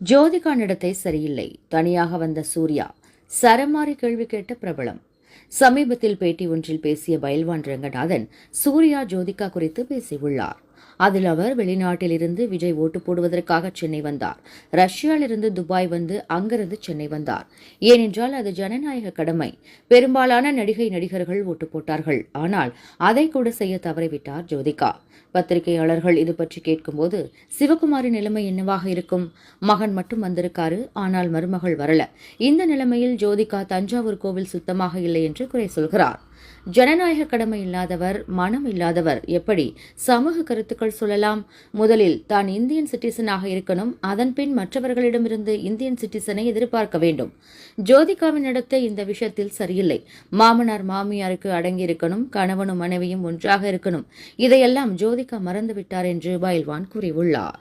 ஜோதிகா நடத்தை சரியில்லை, தனியாக வந்த சூர்யா சரமாரி கேள்வி கேட்ட பிரபலம். சமீபத்தில் பேட்டி ஒன்றில் பேசிய பயில்வான் ரங்கநாதன் சூர்யா ஜோதிகா குறித்து பேசியுள்ளார். அதில் அவர் வெளிநாட்டிலிருந்து விஜய் ஓட்டு போடுவதற்காக சென்னை வந்தார், ரஷ்யாவிலிருந்து துபாய் வந்து அங்கிருந்து சென்னை வந்தார். ஏனென்றால் அது ஜனநாயக கடமை. பெரும்பாலான நடிகர்கள் ஓட்டு போட்டார்கள், ஆனால் அதை கூட செய்ய தவறிவிட்டார் ஜோதிகா. பத்திரிகையாளர்கள் இது பற்றி கேட்கும்போது சிவகுமாரின் நிலைமை என்னவாக இருக்கும்? மகன் மட்டும் வந்திருக்காரு, ஆனால் மருமகள் வரல. இந்த நிலைமையில் ஜோதிகா தஞ்சாவூர் கோவில் சுத்தமாக இல்லை என்று குறை சொல்கிறார். ஜனநாயக கடமை இல்லாதவர், மனம் இல்லாதவர் எப்படி சமூக கருத்துக்கள் சொல்லலாம்? முதலில் தான் இந்தியன் சிட்டிசனாக இருக்கணும், அதன்பின் மற்றவர்களிடமிருந்து இந்தியன் சிட்டிசனை எதிர்பார்க்க வேண்டும். ஜோதிகாவின் நடத்தை இந்த விஷயத்தில் சரியில்லை. மாமனார் மாமியாருக்கு அடங்கியிருக்கணும், கணவனும் மனைவியும் ஒன்றாக இருக்கணும். இதையெல்லாம் ஜோதிகா மறந்துவிட்டார் என்று பயில்வான் கூறியுள்ளார்.